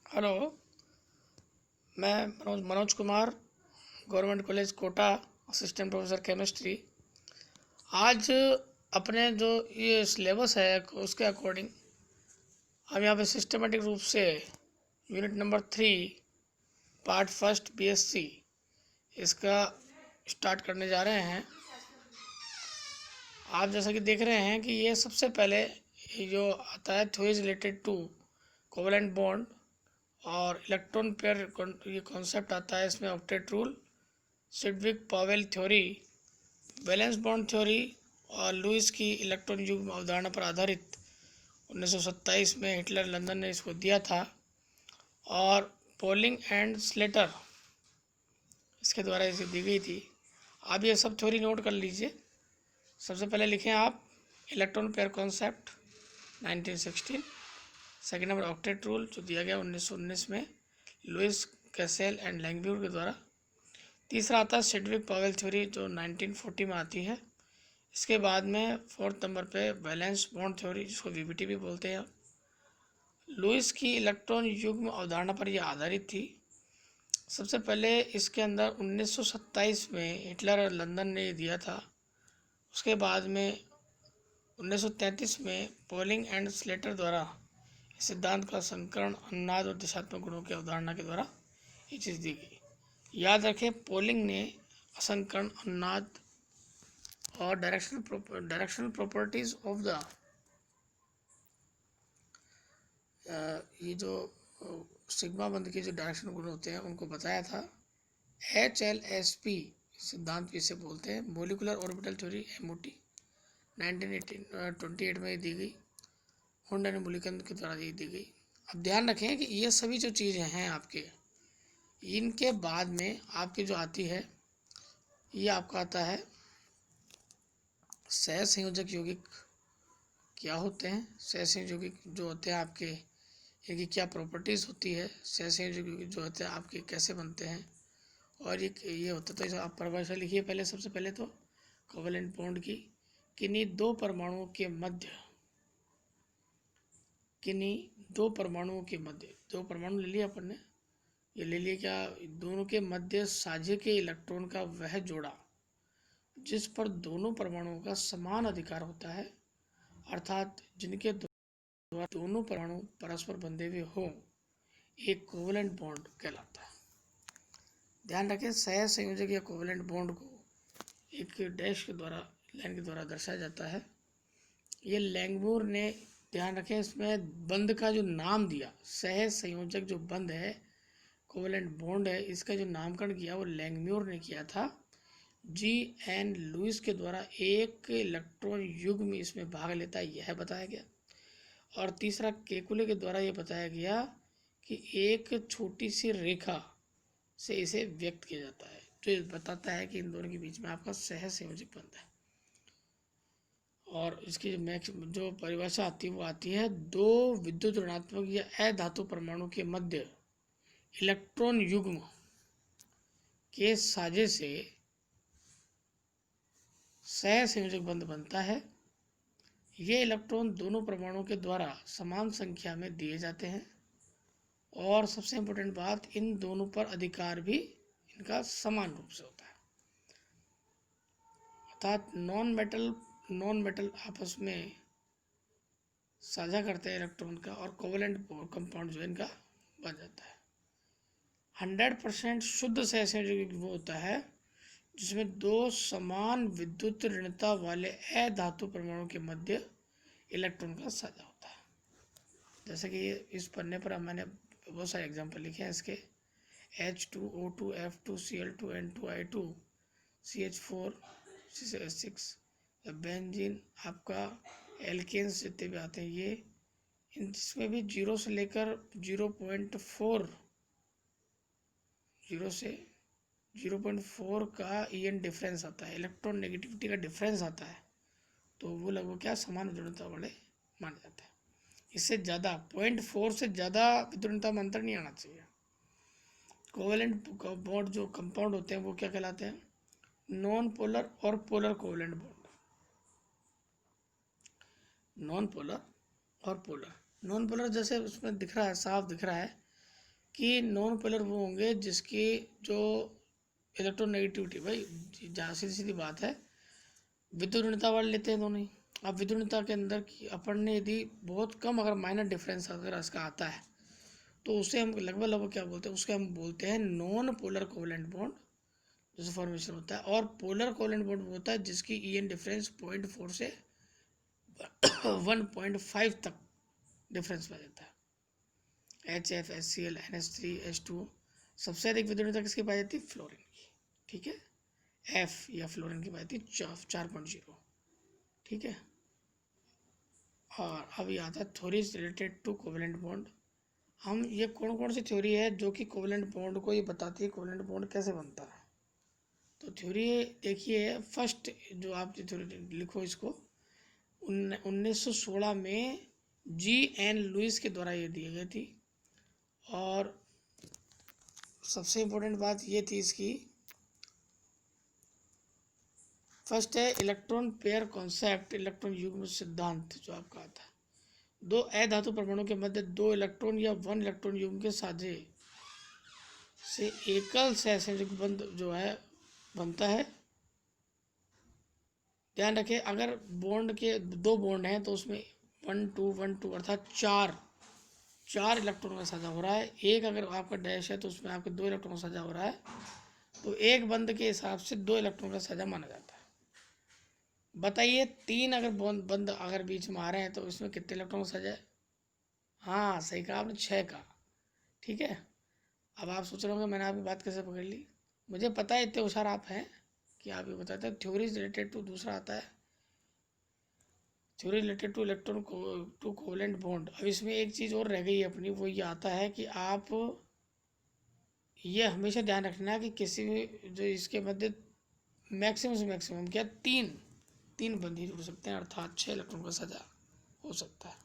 Hello. मैं Manoj Kumar, government college Kota, assistant professor chemistry. आज अपने जो ये सिलेबस है उसके अकॉर्डिंग हम यहाँ पे सिस्टमेटिक रूप से unit number 3 part first BSc इसका स्टार्ट करने जा रहे हैं। आप जैसा कि देख रहे हैं कि ये सबसे पहले ये जो आता है theories related to covalent bond और इलेक्ट्रॉन पेयर, ये कॉन्सेप्ट आता है इसमें octet rule, Sidgwick Powell theory, valence bond theory और लुईस की इलेक्ट्रॉन युग्म अवधारणा पर आधारित 1927 में हिटलर लंदन ने इसको दिया था। और पोलिंग एंड स्लेटर इसके द्वारा इसे दी गई थी। आप ये सब थ्योरी नोट कर लीजिए। सबसे पहले लिखें आप electron pair concept 1916। Second number octet rule जो दिया गया 1919 में लुईस कैसेल एंड लैंगम्यूर के द्वारा। तीसरा आता है सिडविक पावेल थ्योरी जो 1940 में आती है। इसके बाद में फोर्थ नंबर पे वैलेंस बॉन्ड थ्योरी जिसको वीबीटी भी बोलते हैं। लुईस की इलेक्ट्रॉन युग्म अवधारणा पर यह आधारित थी। सबसे पहले इसके अंदर 1927 में हिटलर लंदन ने दिया था। उसके बाद में 1933 में पोलिंग एंड स्लेटर द्वारा इस सिद्धांत का संकरण अनुनाद और दिशात्मक गुणों की अवधारणा के द्वारा ये चीज़ दी गई। याद रखें, पोलिंग ने असंकरण, अनुनाद और डायरेक्शनल प्रॉपर्टीज ऑफ द ये जो सिग्मा बंद के जो डायरेक्शनल गुण होते हैं उनको बताया था। HLSP सिद्धांत इसे बोलते हैं। मोलिकुलर ऑर्बिटल थ्योरी MOT 1928 में दी गई। हुंड एंड मुलिकन के द्वारा दी गई। अब ध्यान रखें कि ये सभी जो चीज़ें हैं आपके, इनके बाद में आपकी जो आती है ये आपका आता है सह संयोजक यौगिक क्या होते हैं। सह संयोजक यौगिक जो होते हैं आपके, इनकी क्या प्रॉपर्टीज़ होती है। सह संयोजक यौगिक जो होते हैं आपके कैसे बनते हैं और ये होता है। तो आप परिभाषा लिखिए पहले। सबसे पहले तो कोवेलेंट बॉन्ड की किन्हीं दो परमाणुओं के मध्य, दो परमाणु ले लिया अपन ने। ये ले लिया क्या, दोनों के मध्य साझे के इलेक्ट्रॉन का वह जोड़ा जिस पर दोनों परमाणुओं का समान अधिकार होता है, अर्थात जिनके द्वारा दोनों परमाणु परस्पर बंधे हुए हों, एक कोवेलेंट बॉन्ड कहलाता है। ध्यान रखें, सह संयोजक या कोवेलेंट बॉन्ड को एक डैश के द्वारा, लाइन के द्वारा दर्शाया जाता है। ये लैंगम्यूर ने, ध्यान रखें इसमें बंध का जो नाम दिया, सह संयोजक जो बंध है, कोवेलेंट बॉन्ड है, इसका जो नामकरण किया वो लैंगम्यूर ने किया था। G.N. लुईस के द्वारा एक इलेक्ट्रॉन युग्म इसमें भाग लेता है, यह बताया गया। और तीसरा केकुले के द्वारा यह बताया गया कि एक छोटी सी रेखा से इसे व्यक्त किया जाता है, जो ये बताता है कि इन दोनों के बीच में आपका सह संयोजक बंध है। और इसकी जो परिभाषा आती है वो आती है, दो विद्युत ऋणात्मक या अधातु परमाणु के मध्य इलेक्ट्रॉन युग्म के साझे से सह संयोजक बंध बनता है। ये इलेक्ट्रॉन दोनों परमाणुओं के द्वारा समान संख्या में दिए जाते हैं और सबसे इम्पोर्टेंट बात, इन दोनों पर अधिकार भी इनका समान रूप से होता है। अर्थात नॉन मेटल आपस में साझा करते हैं इलेक्ट्रॉन का और कोवेलेंट कंपाउंड जो इनका बन जाता है। 100% शुद्ध सह संयोजक वो होता है जिसमें दो समान विद्युत ऋणता वाले अधातु परमाणु के मध्य इलेक्ट्रॉन का साझा होता है। जैसे कि इस पन्ने पर मैंने बहुत सारे एग्जाम्पल लिखे हैं इसके। H2O2 F2 Cl2 N2 I2 CH4 C6 या बेंजीन, आपका एल्केन्स जितने भी आते हैं ये, इसमें भी 0 से लेकर 0.4 का EN डिफरेंस आता है, इलेक्ट्रॉन नेगेटिविटी का डिफरेंस आता है। तो वो लगभग क्या समान विद्युतता वाले माने जाते हैं। इससे ज़्यादा 0.4 से ज़्यादा विद्युतता में अंतर नहीं आना चाहिए। कोवेलेंट बॉन्ड जो कंपाउंड होते हैं वो क्या कहलाते हैं, नॉन पोलर और polar covalent bond. Non polar और पोलर, नॉन पोलर जैसे उसमें दिख रहा है, साफ दिख रहा है कि नॉन पोलर वो होंगे जिसकी जो इलेक्ट्रोनेगेटिविटी, भाई जहाँ सीधी सीधी बात है, विद्युत ऋणता वाले लेते हैं दोनों ही। अब विद्युत ऋणता के अंदर की अपन ने यदि बहुत कम अगर माइनर डिफरेंस अगर इसका आता है तो उसे हम लगभग लगभग क्या बोलते हैं, उसके हम बोलते हैं नॉन पोलर कोवेलेंट बॉन्ड जैसे फॉर्मेशन होता है। और पोलर कोवेलेंट बॉन्ड वो होता है जिसकी ई एन डिफरेंस 0.4 से 1.5 तक डिफरेंस में देता है। HF, HCl, NH3, H2। सबसे अधिक विद्युत ऋणता किसकी पाई जाती है? फ्लोरीन की। ठीक है, F या फ्लोरीन की पाई जाती है 4.0। ठीक है, और अब ये आता है theories related to covalent bond. हम ये कौन कौन सी थ्योरी है जो कि कोवेलेंट बॉन्ड को ये बताती है कोवेलेंट बॉन्ड कैसे बनता है। तो थ्योरी देखिए, फर्स्ट जो आप थ्योरी लिखो इसको, 1916 में G.N. लुइस के द्वारा ये दी गई थी। और सबसे इम्पोर्टेंट बात ये थी इसकी, फर्स्ट है इलेक्ट्रॉन पेयर कॉन्सेप्ट, इलेक्ट्रॉन युग्म सिद्धांत जो आपका आता है। दो अधातु परमाणु के मध्य दो इलेक्ट्रॉन या वन इलेक्ट्रॉन युग्म के साझे से एकल सहसंयोजक बंध जो है बनता है। ध्यान रखें, अगर बॉन्ड के दो बॉन्ड हैं तो उसमें 1 2 अर्थात चार इलेक्ट्रॉन का साझा हो रहा है। एक अगर आपका डैश है तो उसमें आपके 2 इलेक्ट्रॉन का साझा हो रहा है, तो एक बंद के हिसाब से 2 इलेक्ट्रॉन का साझा माना जाता है। बताइए 3 अगर बंद अगर बीच में आ रहे हैं तो इसमें कितने इलेक्ट्रॉन का साझा है? हाँ सही कहा आपने, 6 का। ठीक है, अब आप सोच रहे होंगे मैंने आपकी बात कैसे पकड़ ली। मुझे पता है इतने होशियार आप हैं कि आप ये बताते हैं। थ्योरीज रिलेटेड टू दूसरा आता है, theory related to electron to covalent bond. अब इसमें एक चीज़ और रह गई है अपनी, वो ये आता है कि आप ये हमेशा ध्यान रखना है कि किसी भी जो इसके मध्य मैक्सिमम से मैक्सिमम क्या तीन बंद ही जुड़ सकते हैं, अर्थात 6 इलेक्ट्रॉन का साझा हो सकता है।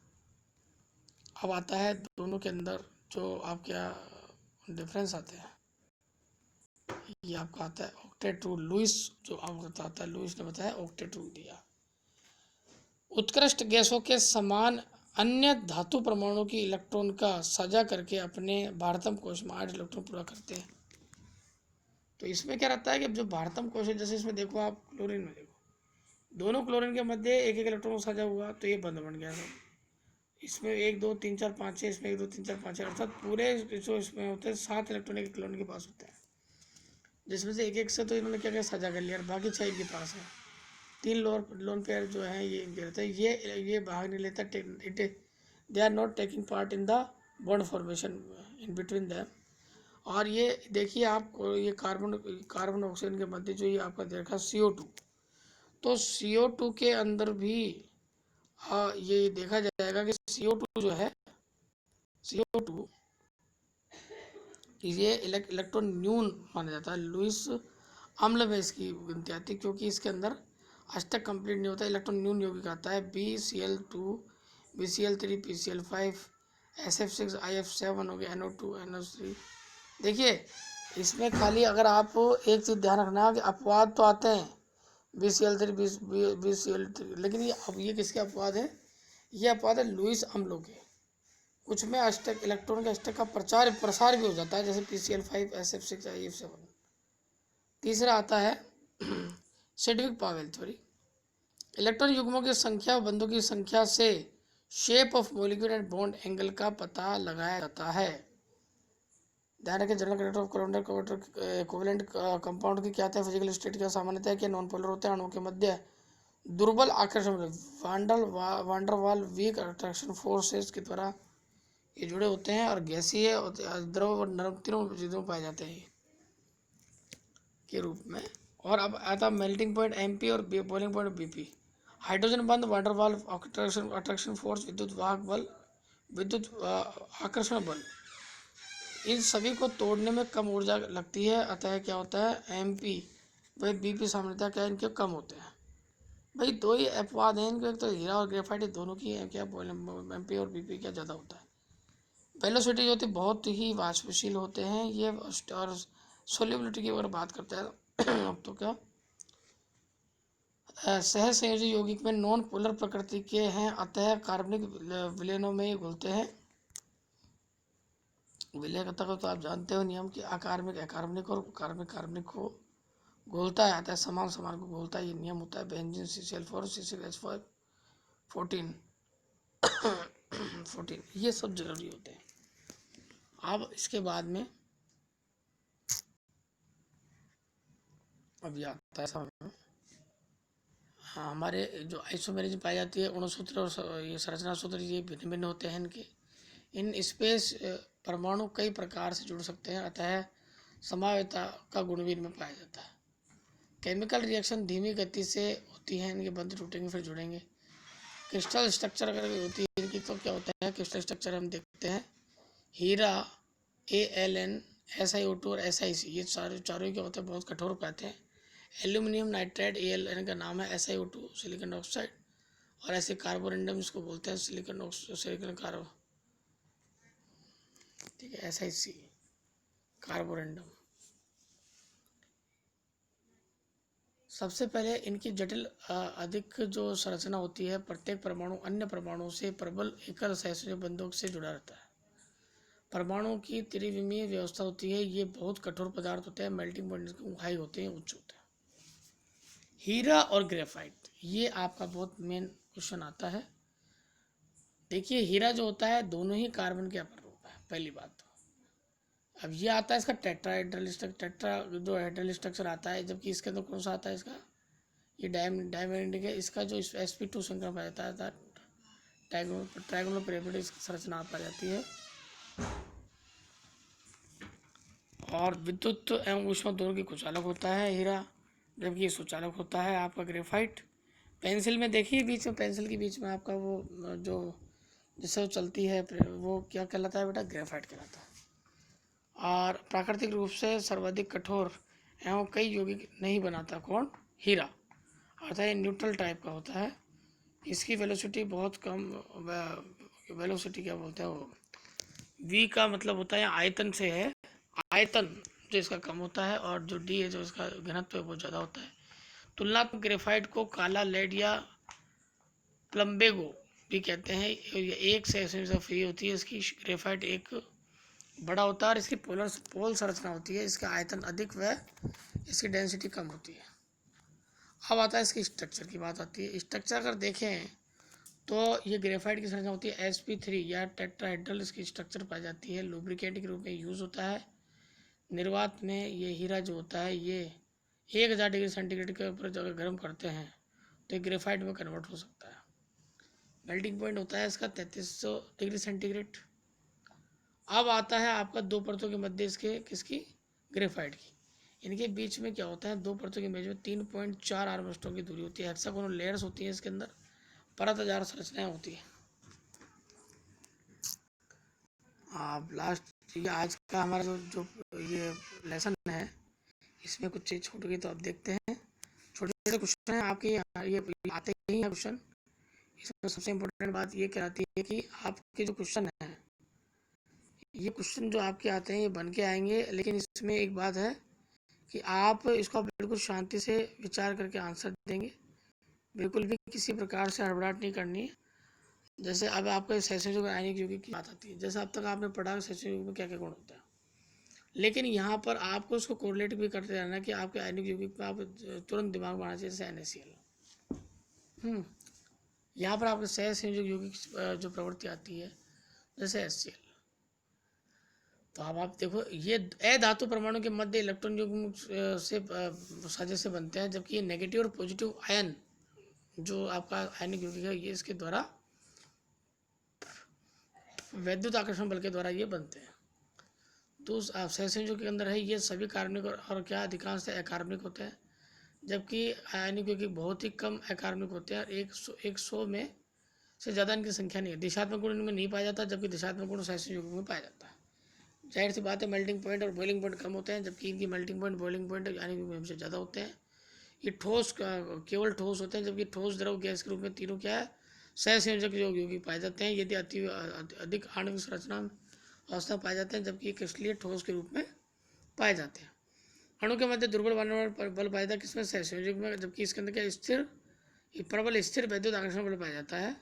अब आता है दोनों के अंदर जो आपके डिफरेंस आते हैं, ये आपका आता है ऑक्टेट रूल। लुइस जो आपको बताता है, लुइस ने बताया ऑक्टेट रूल दिया। उत्कृष्ट गैसों के समान अन्य धातु परमाणु की इलेक्ट्रॉन का साझा करके अपने भारतम कोश में 8 इलेक्ट्रॉन पूरा करते हैं। तो इसमें क्या रहता है कि जो भारतम कोश है, जैसे इसमें देखो आप क्लोरीन में देखो, दोनों क्लोरीन के मध्य एक एक इलेक्ट्रॉन साझा हुआ तो ये बंद बन गया सब। इसमें 1 2 3 4 5 6, इसमें 1 2 3 4 5 6, अर्थात पूरे जो इसमें होते हैं 7 इलेक्ट्रॉन एक क्लोरीन के पास होते हैं, जिसमें से एक एक से तो इन्होंने क्या क्या साझा कर लिया, बाकी 6 इनके पास है। 3 लोन पेयर जो है ये इनके रहते हैं, ये भाग नहीं लेता, it they are not taking part in the bond formation in between them. और ये देखिए आप, ये कार्बन ऑक्सीजन के मध्य जो ये आपका देखा CO2, तो CO2 के अंदर भी ये देखा जाएगा कि CO2 जो है, CO2 ये इलेक्ट्रॉन न्यून माना जाता है। लुइस अम्ल में इसकी गिनती आती है क्योंकि इसके अंदर अष्टक कंप्लीट नहीं होता, इलेक्ट्रॉन न्यून यौगिक आता है। BCl2, BCl3, PCl5, SF6, IF7 हो गया, NO2, NO3। देखिए इसमें खाली अगर आप एक चीज़ ध्यान रखना कि अपवाद तो आते हैं, BCl3, BCl3, लेकिन ये अब ये किसके अपवाद है? ये अपवाद है लुइस अम्लों के। कुछ में अष्टक इलेक्ट्रॉन के अष्टक का प्रसार भी हो जाता है, जैसे PCl5, SF6, IF7। तीसरा आता है सेडविक पावेल थ्योरी। इलेक्ट्रॉन युग्मों की संख्या और बंधों की संख्या से shape of molecule and bond angle का पता लगाया जाता है। ध्यान रखें, general character of covalent compound की क्या था? फिजिकल स्टेट का सामान्यता है कि नॉन पोलर होते हैं, अणुओं के मध्य दुर्बल आकर्षण वांडरवाल वीक अट्रैक्शन फोर्सेस के द्वारा ये जुड़े होते हैं, और गैसीय द्रव और नरम तीनों चीज़ों में पाए जाते हैं के रूप में। और अब आता मेल्टिंग पॉइंट MP और बॉइलिंग पॉइंट BP। हाइड्रोजन बंध, वांडरवाल अट्रैक्शन फोर्स, विद्युत वाहक बल, विद्युत आकर्षण बल, इन सभी को तोड़ने में कम ऊर्जा लगती है, अतः क्या होता है MP व BP सामान्यता क्या इनके कम होते हैं। भाई दो ही अपवाद हैं इनके, एक तो हीरा और ग्रेफाइट, दोनों की है क्या MP और BP क्या ज़्यादा होता है। वेलोसिटी जो होती है बहुत ही वाष्पशील होते हैं ये, और सोल्यूबिलिटी की अगर बात करते हैं तो क्या सह संयोजी यौगिक में नॉन पोलर प्रकृति के हैं, अतः कार्बनिक विलयनों में ये घुलते हैं। विलय करता को तो आप जानते हो नियम कि अकार्बनिक अकार्बनिक और कार्बनिक कार्बनिक को घोलता है, आता है समान समान को घोलता है, ये नियम होता है बेंजीन CCl4 C6H5 14 14, ये सब जरूरी होते हैं। अब इसके बाद में अब आता है समय हाँ, हमारे जो आइसोमेरिज्म पाई जाती है अणुसूत्र और ये संरचना सूत्र ये भिन्न भिन्न होते हैं इनके। इन स्पेस परमाणु कई प्रकार से जुड़ सकते हैं, अतः समावेता का गुण भी इनमें पाया जाता है। केमिकल रिएक्शन धीमी गति से होती है, इनके बंध टूटेंगे फिर जुड़ेंगे। क्रिस्टल स्ट्रक्चर अगर होती है इनकी तो क्या होता है, क्रिस्टल स्ट्रक्चर हम देखते हैं हीरा ALN SiO2 और SiC, ये चारों क्या होते हैं बहुत कठोर पाते हैं। एल्यूमिनियम नाइट्राइड ALN का नाम है SiO2 सिलिकॉन डाइऑक्साइड, और ऐसे कार्बोरेंडम इसको बोलते हैं सिलिकॉन कार्बो, ठीक है SiC कार्बोरेंडम। सबसे पहले इनकी जटिल अधिक जो संरचना होती है, प्रत्येक परमाणु अन्य परमाणु से प्रबल एकल सहसंयोजक बंधों से जुड़ा रहता है। परमाणु की त्रिविमीय व्यवस्था होती है, ये बहुत कठोर पदार्थ होते हैं, मेल्टिंग पॉइंट हाई होते हैं, उच्च होते हैं। हीरा और ग्रेफाइट, ये आपका बहुत मेन क्वेश्चन आता है। देखिए हीरा जो होता है दोनों ही कार्बन के अपर रूप है, पहली बात तो। अब ये आता है इसका टेट्राहेड्रल स्ट्रक्चर आता है, जबकि इसके अंदर कौन सा आता है इसका, ये डायमैग्नेटिक है। इसका जो sp2 संख्या पाया जाता है ट्राइगोनल पिरामिड संरचना पाई जाती है। और विद्युत एवं ऊष्मा दोनों की कुचालक होता है हीरा, जबकि ये सुचालक होता है आपका ग्रेफाइट। पेंसिल में देखिए बीच में, पेंसिल के बीच में आपका वो जो जिससे वो चलती है वो क्या कहलाता है बेटा, ग्रेफाइट कहलाता है। और प्राकृतिक रूप से सर्वाधिक कठोर एवं कई यौगिक नहीं बनाता कौन, हीरा, अर्थात ये न्यूट्रल टाइप का होता है। इसकी वेलोसिटी बहुत कम, वेलोसिटी क्या बोलते हैं वो, V का मतलब होता है आयतन से है, आयतन जो इसका कम होता है, और जो D है जो इसका घनत्व है वो ज़्यादा होता है। तुलनात्मक ग्रेफाइट को काला लेड या प्लम्बेगो भी कहते हैं। ये एक से फ्री होती है, इसकी ग्रेफाइट एक बड़ा होता है और इसकी पोल संरचना होती है, इसका आयतन अधिक व इसकी डेंसिटी कम होती है। अब आता है इसकी स्ट्रक्चर की बात आती है। स्ट्रक्चर अगर देखें तो ये ग्रेफाइट की संरचना होती है sp3 या टेट्राहेड्रल, इसकी स्ट्रक्चर पाई जाती है, लुब्रिकेंट के रूप में यूज़ होता है। निर्वात में ये हीरा जो होता है ये 1000 डिग्री सेंटीग्रेड के ऊपर जब गर्म करते हैं तो ग्रेफाइट में कन्वर्ट हो सकता है। मेल्टिंग पॉइंट होता है इसका 3300 डिग्री सेंटीग्रेड। अब आता है आपका दो परतों के मध्य इसके किसकी, ग्रेफाइट की। इनके बीच में क्या होता है, दो परतों के बीच में 3.4 आर्मस्ट्रॉन्ग की दूरी होती है। हेक्सागोनल लेयर्स होती है इसके अंदर, परत आधार संरचनाएं होती है। अब लास्ट ये आज का हमारा जो ये लेसन है, इसमें कुछ चीज़ छूट गई तो आप देखते हैं। छोटे छोटे क्वेश्चन हैं आपके ये आते ही हैं क्वेश्चन। इसमें सबसे इम्पोर्टेंट बात ये कहती है कि आपके जो क्वेश्चन हैं, ये क्वेश्चन जो आपके आते हैं ये बन के आएंगे, लेकिन इसमें एक बात है कि आप इसको बिल्कुल शांति से विचार करके आंसर देंगे, बिल्कुल भी किसी प्रकार से हड़बड़ाहट नहीं करनी है। जैसे अब आपका सहसंयोजक आयनिक यौगिक की बात आती है, जैसे अब तक आपने पढ़ा सहसंयोजक में क्या क्या गुण होता है, लेकिन यहाँ पर आपको उसको कोरिलेट भी करते रहना कि आपके आयनिक यौगिक में आप तुरंत दिमाग में आना चाहिए, जैसे NaCl। यहाँ पर आपके सहसंयोजक यौगिक जो प्रवृत्ति आती है जैसे HCl। तो अब आप देखो ये अधातु परमाणु के मध्य इलेक्ट्रॉन युग्म से साझे से बनते हैं, जबकि ये नेगेटिव और पॉजिटिव आयन जो आपका आयनिक यौगिक है ये इसके द्वारा वैद्युत आकर्षण बल के द्वारा ये बनते हैं। तो सहसंयोजक के अंदर है ये सभी कार्बनिक और क्या अधिकांश अकार्बनिक होते हैं, जबकि आयनिक यौगिक बहुत ही कम अकार्बनिक होते हैं और 100 में से ज़्यादा इनकी संख्या नहीं है। दिशात्मक गुण इनमें नहीं पाया जाता, जबकि दिशात्मक गुण सहसंयोजक में पाया जाता है। जाहिर सी बात है मेल्टिंग पॉइंट और बॉइलिंग पॉइंट कम होते हैं, जबकि इनकी मेल्टिंग पॉइंट बॉइलिंग पॉइंट यानी कि हमसे ज़्यादा होते हैं। ये ठोस केवल ठोस होते हैं, जबकि ठोस द्रव गैस के रूप में तीनों क्या है सहसंयोजक यौगिक पाए जाते हैं। यदि अधिक आणविक संरचना अवस्था पाए जाते हैं, जबकि क्रिस्टलीय ठोस के रूप में पाए जाते हैं। अणु के मध्य दुर्बल बल पाया जाता है किसमें, सहसंयोजक में, जबकि इसके अंदर क्या स्थिर प्रबल स्थिर वैद्युत आकर्षण बल पाया जाता है।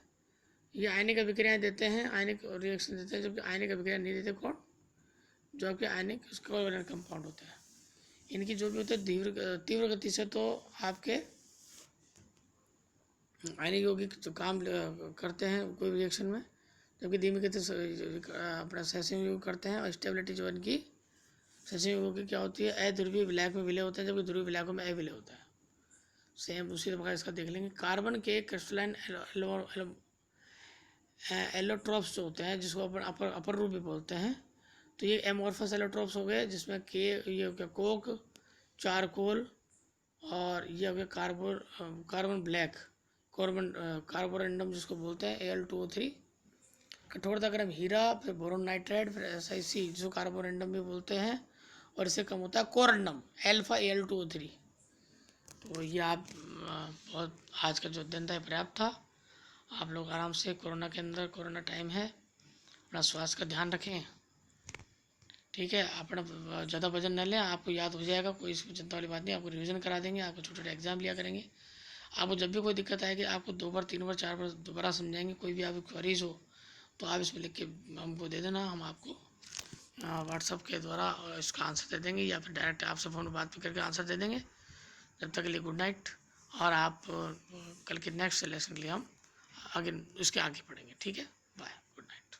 ये आयनिक अभिक्रियाएं देते हैं, आयनिक रिएक्शन देते हैं, जबकि आयनिक अभिक्रिया नहीं देते कौन, जो आपके आयनिक कोवैलेंट कंपाउंड होते हैं। इनकी जो भी होते हैं तीव्र गति से तो आपके आयनिक यौगिक तो काम करते हैं कोई रिएक्शन में, जबकि धीमी गति से अपना सहसंयोगी यौगिक करते हैं। और स्टेबिलिटी जो इनकी सहसंयोगी यौगिक क्या होती है, अध्रुवीय विलायक में विलय होते हैं, जबकि ध्रुवीय विलायकों में अविलय होता है। सेम उसी प्रकार इसका देख लेंगे। कार्बन के क्रिस्टलाइन एलोट्रोप्स जो होते हैं, जिसको अपन अपर रूप भी बोलते हैं, तो ये एमोर्फस एलोट्रोप्स हो गए, जिसमें के ये हो गया कोक, चारकोल, और ये हो गया कार्बन ब्लैक, कार्बोरेंडम जिसको बोलते हैं Al2O3। कठोरता क्रम हीरा, फिर बोरोन नाइट्राइड, फिर SiC जिसको कार्बोरेंडम भी बोलते हैं, और इससे कम होता है कोरंडम अल्फा Al2O3। तो ये आप बहुत आज का जो दिन था पर्याप्त था। आप लोग आराम से कोरोना के अंदर, कोरोना टाइम है, अपना स्वास्थ्य का ध्यान रखें, ठीक है। अपना ज़्यादा वजन न लें, आपको याद हो जाएगा, कोई इसमें चिंता वाली बात नहीं। आपको रिवीजन करा देंगे, आपको छोटे छोटे एग्जाम लिया करेंगे। आपको जब भी कोई दिक्कत आएगी, आपको 2 बार 3 बार 4 बार दोबारा समझाएंगे। कोई भी आपकी क्वेरीज हो तो आप इसमें लिख के हमको दे देना, हम आपको व्हाट्सअप के द्वारा इसका आंसर दे देंगे, या फिर डायरेक्ट आपसे फ़ोन पर बात भी करके आंसर दे देंगे। जब तक के लिए गुड नाइट। और आप कल के नेक्स्ट लेसन के लिए हम आगे इसके आगे पढ़ेंगे, ठीक है। Bye, good night.